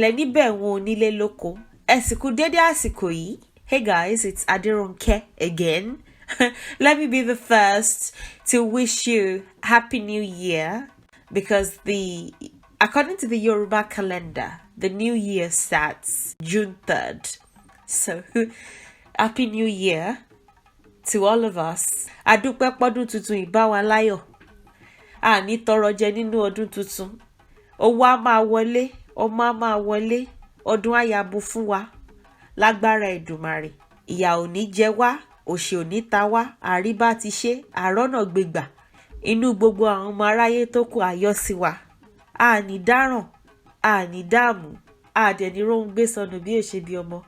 pẹ̀lẹ́ níbẹ̀ wọn onílé lóko. Ẹ̀sìnkú dédé àsìkò yìí. Hey guys, it's Aderonke again. Let me be the first to wish you Happy New Year, because according to the Yoruba calendar, the new year starts June 3rd. So, Happy New Year to all of us. Adúpẹ́ pọ́dún tuntun ìbá wa láyọ̀. Àní tọrọ jẹ nínú ọdún tuntun. Owó á máa wọlé, ọmọ á máa wọlé, ọdún á yabo fún wa. Lágbára Èdùmàrè. Ìyà ò ní jẹ wá, òṣì ò ní ta wá, àríbá ti ṣe, àrọ́nà gbégbà. Inú gbogbo àwọn ọmọ aráyé tó kù ayọ̀ sí wa. Àní dáràn, àní dààmú, àdẹ̀ní rohun gbé sọnù bí ó ṣe bí ọmọ.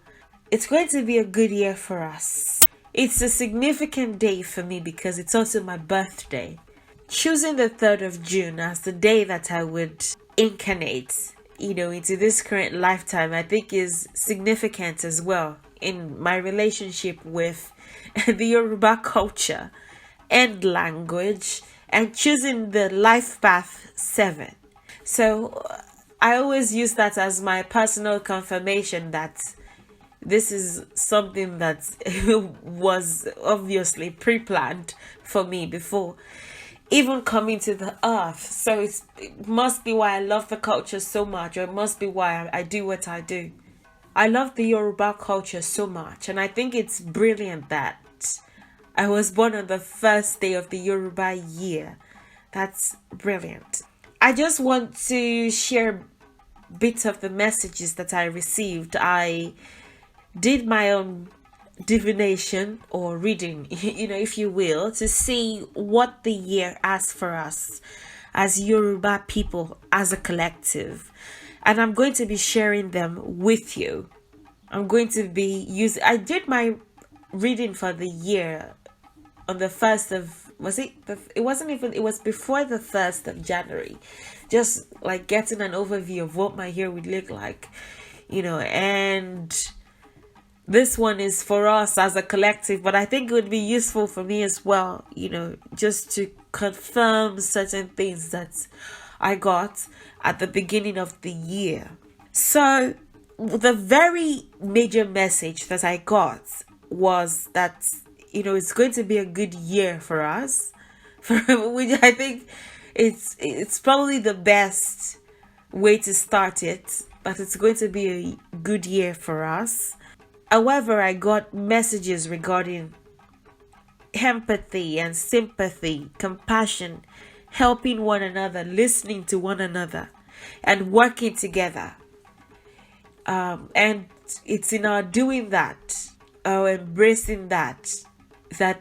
It's going to be a good year for us. It's a significant day for me because it's also my birthday. Choosing the 3rd of June as the day that I would incarnate, into this current lifetime, I think is significant as well in my relationship with the Yoruba culture and language, and choosing the life path 7. So I always use that as my personal confirmation that this is something that was obviously pre-planned for me before even coming to the earth. So it must be why I love the culture so much, or it must be why I do what I do. I love the Yoruba culture so much, and I think it's brilliant that I was born on the first day of the Yoruba year. That's brilliant. I just want to share bits of the messages that I received. I did my own divination or reading, if you will, to see what the year has for us as Yoruba people, as a collective. And I'm going to be sharing them with you. I'm going to be I did my reading for the year on the 1st of, it was before the 1st of January. Just like getting an overview of what my year would look like, and this one is for us as a collective, but I think it would be useful for me as well, just to confirm certain things that I got at the beginning of the year. So the very major message that I got was that, it's going to be a good year for us, which I think it's probably the best way to start it, that it's going to be a good year for us. However, I got messages regarding empathy and sympathy, compassion, helping one another, listening to one another, and working together. And it's in our doing that, embracing that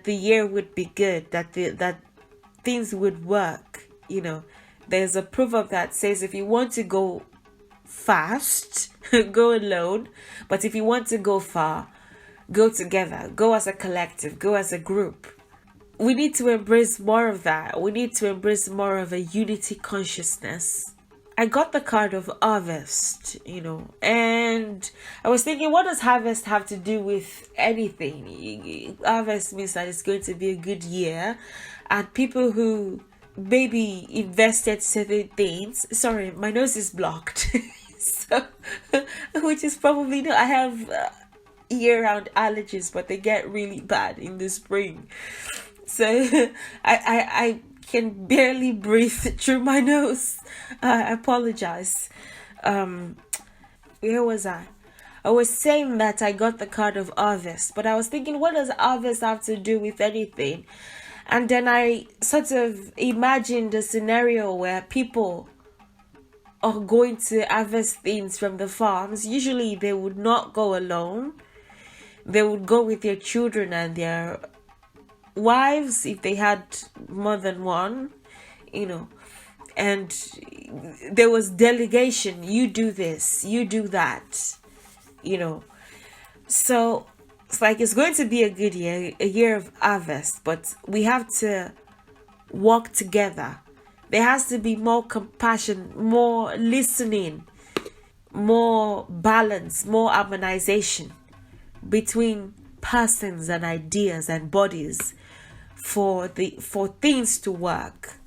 the year would be good, that things would work. There's a proverb that says, if you want to go fast, go alone, but if you want to go far, go together, go as a collective, go as a group. We need to embrace more of that. We need to embrace more of a unity consciousness. I got the card of harvest, and I was thinking, what does harvest have to do with anything? Harvest means that it's going to be a good year, and people who maybe invested certain things. Sorry, my nose is blocked. So, which is probably I have year-round allergies, but they get really bad in the spring. So I can barely breathe through my nose. I apologize. Where was I? I was saying that I got the card of harvest, but I was thinking, what does harvest have to do with anything? And then I sort of imagined a scenario where people are going to harvest things from the farms. Usually they would not go alone. They would go with their children and their wives if they had more than one, and there was delegation. You do this, you do that, so it's like it's going to be a good year, a year of harvest, but we have to work together. There has to be more compassion, more listening, more balance, more harmonization between persons and ideas and bodies for things to work.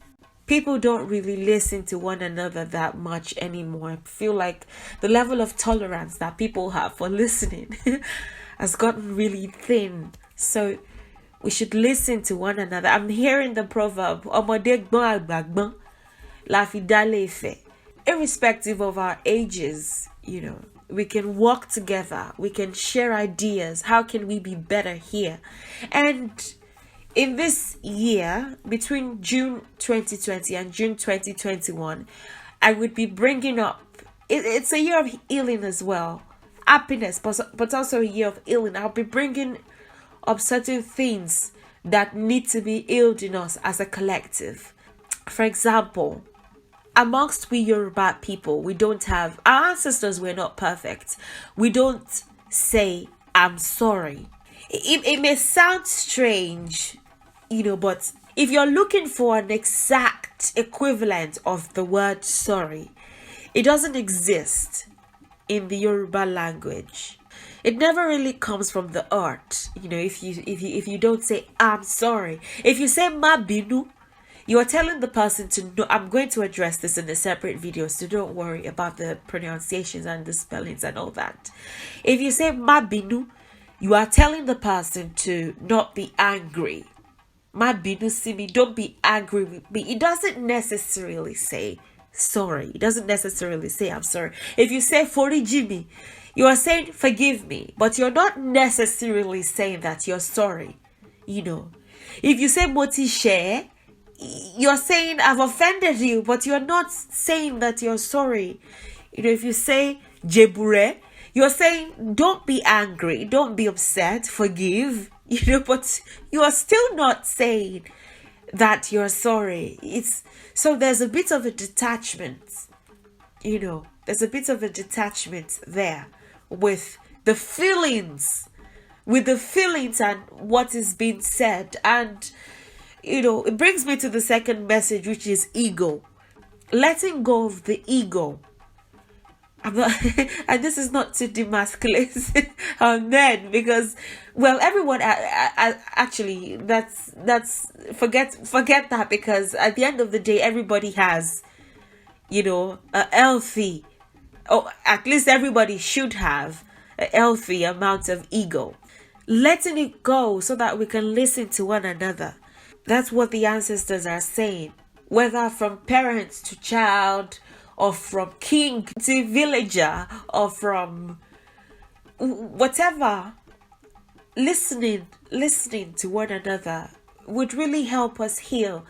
people don't really listen to one another that much anymore. I feel like the level of tolerance that people have for listening has gotten really thin. So we should listen to one another. I'm hearing the proverb, "Ọmọdé gbọ́n àgbà gbọ́n, la fi dálé Ifẹ̀." Irrespective of our ages, we can work together. We can share ideas. How can we be better here? And in this year, between June 2020 and June 2021, I would be bringing up, it's a year of healing as well. Happiness, but also a year of healing. I'll be bringing up certain things that need to be healed in us as a collective. For example, amongst we Yoruba people, we don't have, our ancestors were not perfect. We don't say, "I'm sorry." It may sound strange, but if you're looking for an exact equivalent of the word sorry, it doesn't exist in the Yoruba language. It never really comes from the heart. If you don't say "I'm sorry," if you say "ma binu," you are telling the person to know. I'm going to address this in a separate video, so don't worry about the pronunciations and the spellings and all that. If you say "ma binu," you are telling the person to not be angry. "Ma binu si mi," don't be angry with me. It doesn't necessarily say sorry. It doesn't necessarily say "I'm sorry." If you say "foriji mi," you are saying "forgive me," but you're not necessarily saying that you're sorry. If you say "moti she," you're saying "I've offended you," but you're not saying that you're sorry. If you say "jebure," you're saying don't be angry, don't be upset, forgive. But you are still not saying that you're sorry. So there's a bit of a detachment. There's a bit of a detachment there with the feelings, and what is being said. And it brings me to the second message, which is ego. Letting go of the ego. I'm not, and this is not to demasculate men, because, well, everyone actually, that's forget that, because at the end of the day, everybody has, a healthy, or at least everybody should have a healthy amount of ego. Letting it go so that we can listen to one another. That's what the ancestors are saying. Whether from parent to child, or from king to villager, or from whatever, listening to one another would really help us heal.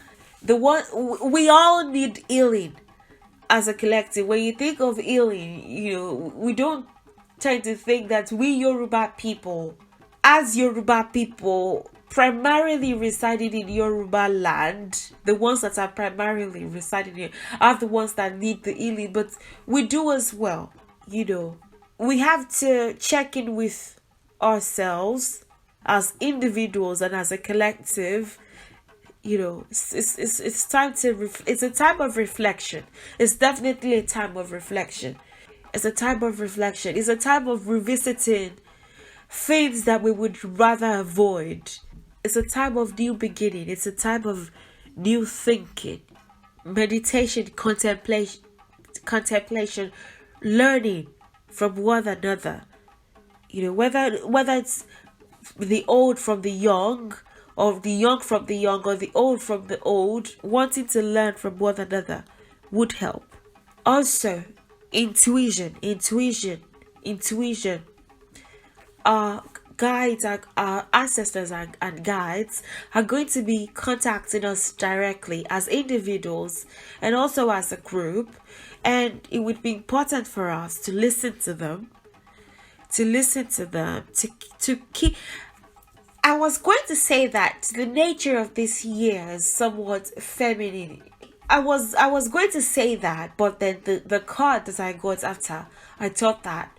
We all need healing as a collective. When you think of healing, we don't tend to think that we Yoruba people, as Yoruba people, primarily residing in Yoruba land, the ones that are primarily residing here are the ones that need the healing, but we do as well. We have to check in with ourselves as individuals and as a collective. It's time to it's a time of reflection. It's definitely a time of reflection. It's a time of reflection. It's a time of revisiting things that we would rather avoid. It's a time of new beginning. It's a time of new thinking, meditation, contemplation, learning from one another. Whether it's the old from the young, or the young from the young, or the old from the old, wanting to learn from one another would help. Also, intuition. Our guides, our ancestors and guides are going to be contacting us directly as individuals and also as a group, and it would be important for us to listen to them, to keep. I was going to say that the nature of this year is somewhat feminine. I was going to say that, but then the card that I got after I thought that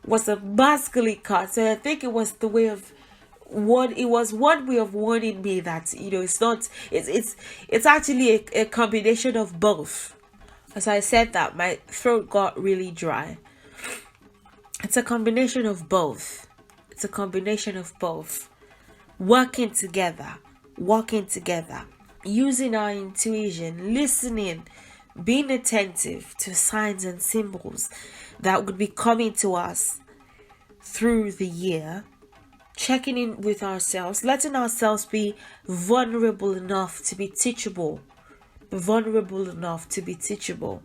was a masculine card. So I think it was the way of one. It was one way of warning me that it's not. It's actually a combination of both. As I said that, my throat got really dry. It's a combination of both. It's a combination of both. Working together. using our intuition, listening, being attentive to signs and symbols that would be coming to us through the year, checking in with ourselves, letting ourselves be vulnerable enough to be teachable. Vulnerable enough to be teachable.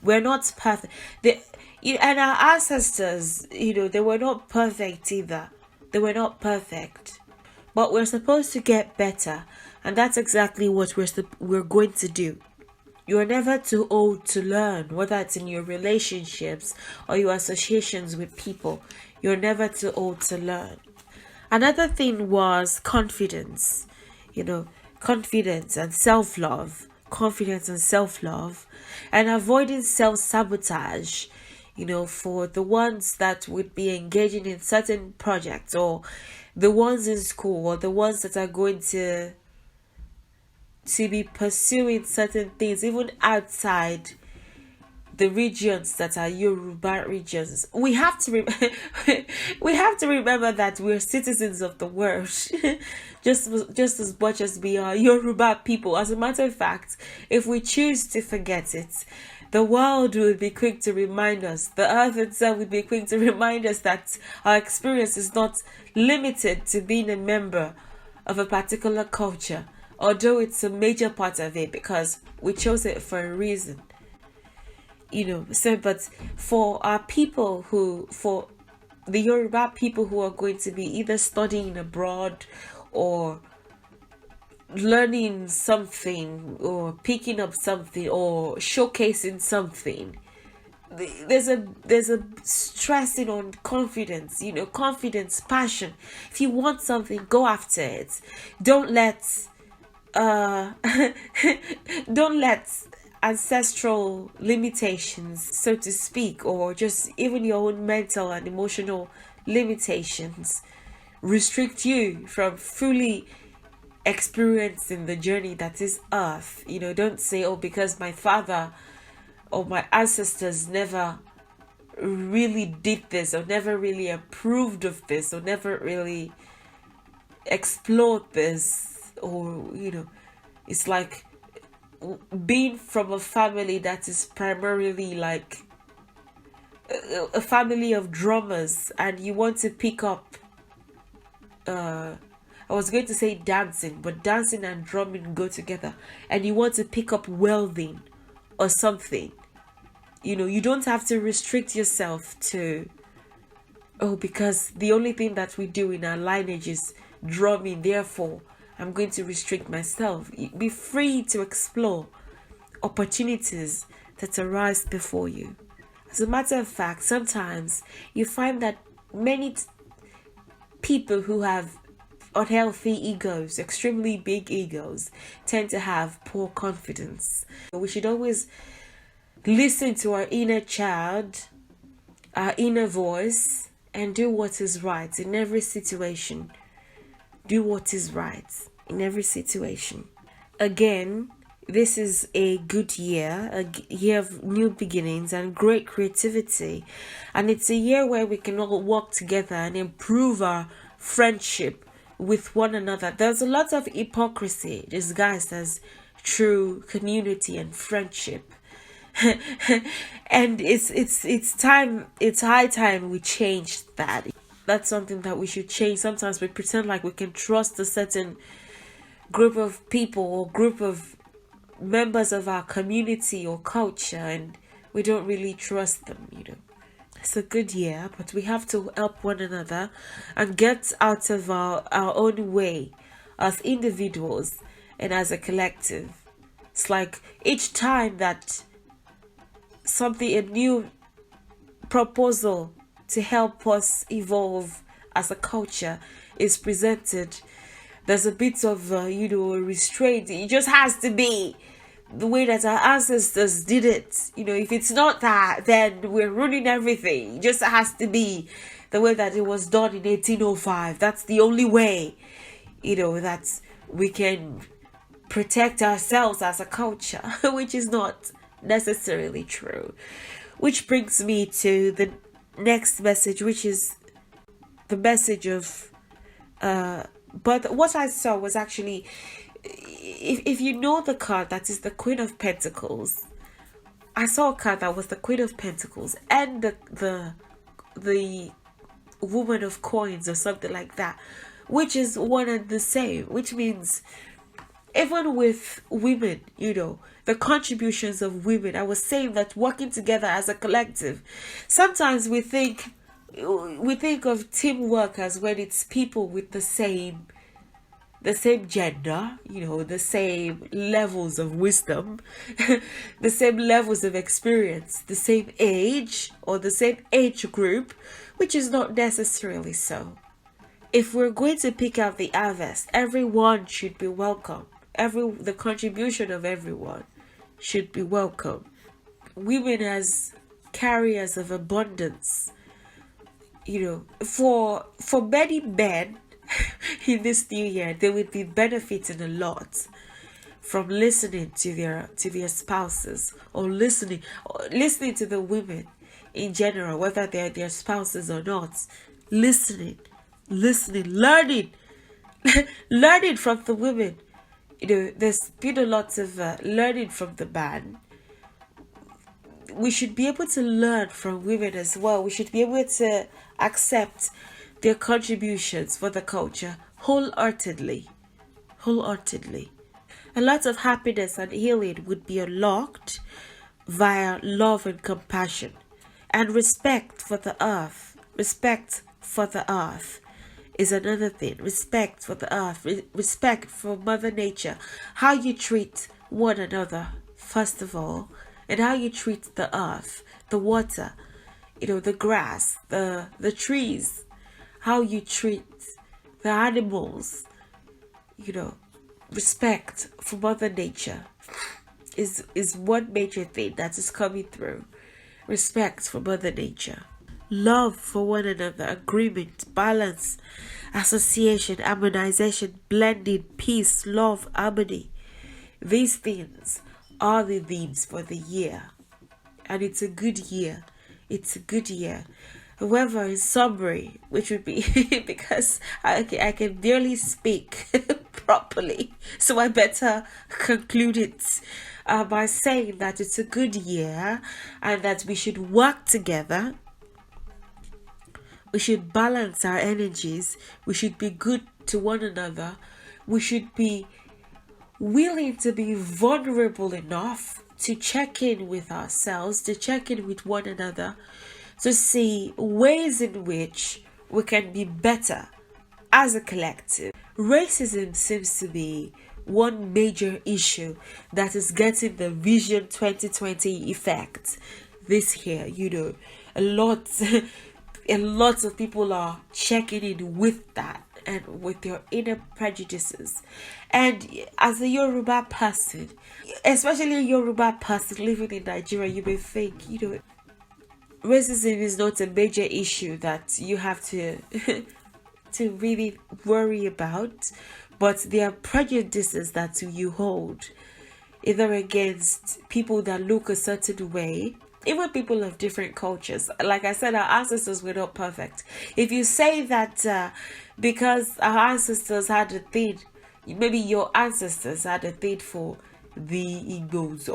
We're not perfect. And our ancestors, they were not perfect either. They were not perfect. But we're supposed to get better. And that's exactly what we're going to do. You're never too old to learn, whether it's in your relationships or your associations with people. You're never too old to learn. Another thing was confidence. Confidence and self-love. Confidence and self-love. And avoiding self-sabotage. For the ones that would be engaging in certain projects, or the ones in school, or the ones that are going to be pursuing certain things even outside the regions that are Yoruba regions. We have to we have to remember that we're citizens of the world, just as much as we are Yoruba people. As a matter of fact, if we choose to forget it, the world will be quick to remind us. The earth itself will be quick to remind us that our experience is not limited to being a member of a particular culture, although it's a major part of it because we chose it for a reason. But for our people for the Yoruba people who are going to be either studying abroad or learning something or picking up something or showcasing something, there's a stressing on confidence, confidence, passion. If you want something, go after it. Don't let don't let ancestral limitations, so to speak, or just even your own mental and emotional limitations restrict you from fully experiencing the journey that is earth. Don't say, oh, because my father or my ancestors never really did this, or never really approved of this, or never really explored this, or it's like being from a family that is primarily like a family of drummers, and you want to pick up I was going to say dancing, but dancing and drumming go together, and you want to pick up welding or something. You don't have to restrict yourself to, oh, because the only thing that we do in our lineage is drumming, therefore I'm going to restrict myself. Be free to explore opportunities that arise before you. As a matter of fact, sometimes you find that many people who have unhealthy egos, extremely big egos, tend to have poor confidence. We should always listen to our inner child, our inner voice, and do what is right in every situation. Do what is right in every situation. Again, this is a good year, a year of new beginnings and great creativity. And it's a year where we can all work together and improve our friendship with one another. There's a lot of hypocrisy disguised as true community and friendship. And it's high time we change that. That's something that we should change. Sometimes we pretend like we can trust a certain group of people or group of members of our community or culture, and we don't really trust them. It's a good year, but we have to help one another and get out of our own way as individuals and as a collective. It's like each time that a new proposal to help us evolve as a culture is presented, there's a bit of restraint. It just has to be the way that our ancestors did it. If it's not that, then we're ruining everything. It just has to be the way that it was done in 1805. That's the only way that we can protect ourselves as a culture, which is not necessarily true. Which brings me to the next message, which is the message of but what I saw was actually, if you know the card that is the Queen of Pentacles, I saw a card that was the Queen of Pentacles and the Woman of Coins or something like that, which is one and the same, which means even with women, the contributions of women, I was saying that working together as a collective, sometimes we think of teamwork as when it's people with the same gender, the same levels of wisdom, the same levels of experience, the same age or the same age group, which is not necessarily so. If we're going to pick out the harvest, everyone should be welcome. The contribution of everyone should be welcome. Women as carriers of abundance, for many men in this new year, they would be benefiting a lot from listening to their spouses, or listening to the women in general, whether they're their spouses or not. Listening, learning learning from the women. There's been a lot of learning from the man. We should be able to learn from women as well. We should be able to accept their contributions for the culture wholeheartedly. A lot of happiness and healing would be unlocked via love and compassion and respect for the earth. Respect for the earth is another thing. Respect for the earth, respect for Mother Nature, how you treat one another first of all, and how you treat the earth, the water, the grass, the trees, how you treat the animals. Respect for Mother Nature is one major thing that is coming through. Respect for Mother Nature. Love for one another, agreement, balance, association, harmonization, blending, peace, love, harmony. These things are the themes for the year. And it's a good year. However, in summary, which would be because I can barely speak properly, so I better conclude it by saying that it's a good year and that we should work together. We should balance our energies. We should be good to one another. We should be willing to be vulnerable enough to check in with ourselves, to check in with one another, to see ways in which we can be better as a collective. Racism seems to be one major issue that is getting the Vision 2020 effect this year. A lot of people are checking in with that and with their inner prejudices. And as a Yoruba person, especially a Yoruba person living in Nigeria, you may think, racism is not a major issue that you have to to really worry about, but there are prejudices that you hold, either against people that look a certain way, even people of different cultures. Like I said, our ancestors were not perfect. If you say that because our ancestors had a thing, maybe your ancestors had a thing for the Igbos,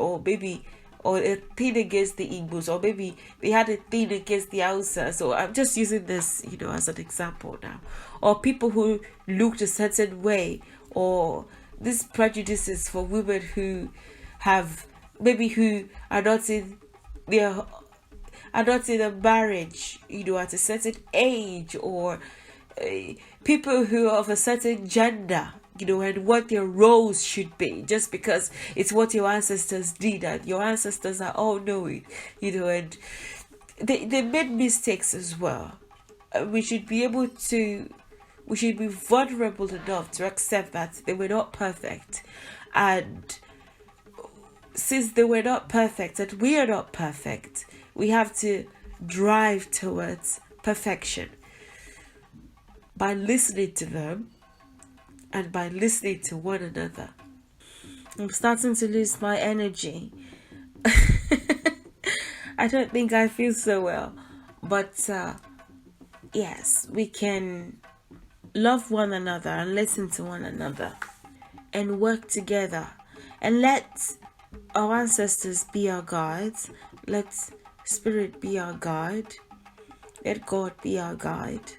or a thing against the Igbos, or maybe they had a thing against the Hausa. So I'm just using this, as an example now. Or people who looked a certain way, or these prejudices for women who are not in a marriage, at a certain age, or people who are of a certain gender, and what their roles should be, just because it's what your ancestors did, and your ancestors are all knowing, and they made mistakes as well. We should be vulnerable enough to accept that they were not perfect, and since they were not perfect and we are not perfect, we have to drive towards perfection by listening to them and by listening to one another. I'm starting to lose my energy. I don't think I feel so well, but yes, we can love one another and listen to one another. and work together, and let our ancestors be our guides. Let Spirit be our guide. Let God be our guide.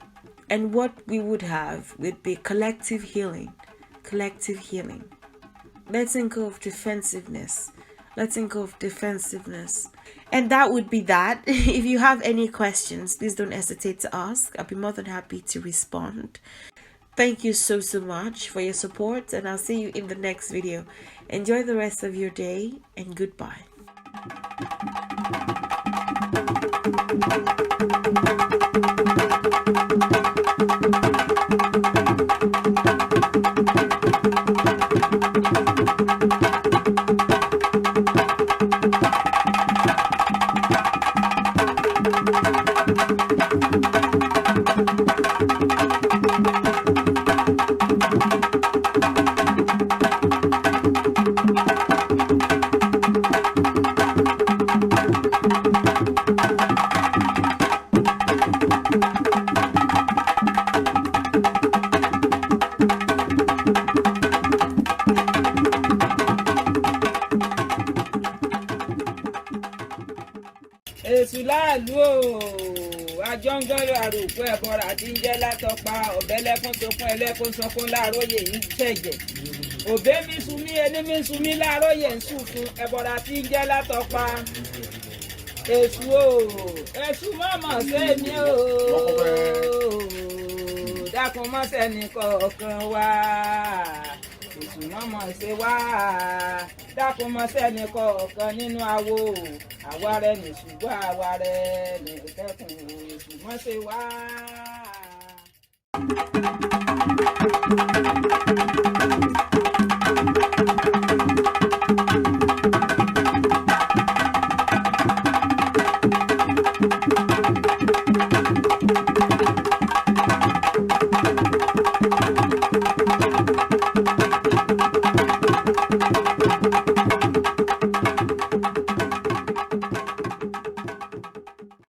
And what we would have would be collective healing. Collective healing. Letting go of defensiveness. Letting go of defensiveness. And that would be that. If you have any questions, please don't hesitate to ask. I'll be more than happy to respond. Thank you so much for your support, and I'll see you in the next video. Enjoy the rest of your day, and goodbye. Èsùláàlú o, àjọǹgọ́rọ̀ àròpọ̀ ẹ̀bọ̀rà tí ń jẹ́ látọpa ọ̀bẹ́lẹ́kún sọkún ẹlẹ́kún sọkún láàróyè ń ṣẹ̀jẹ̀. Òbé mi sun mí ẹni mi sun mí láàróyè ń sùn fún ẹ̀bọ̀rà tí ń jẹ́ látọpa. Èṣù o, èṣù mọ̀mọ̀ sẹ́mi o, dákun mọ́sẹ̀ nìkọ̀ọ̀kan wá. Èṣù mọ̀mọ̀ ṣe wá, dákun mọ́sẹ̀ nìkọ̀ọ̀kan nínú awo. Àwa rẹ̀ ní ṣùgbọ́n àwa rẹ̀ ní ìkẹ́kùn. Èṣù mọ̀ ṣe wá.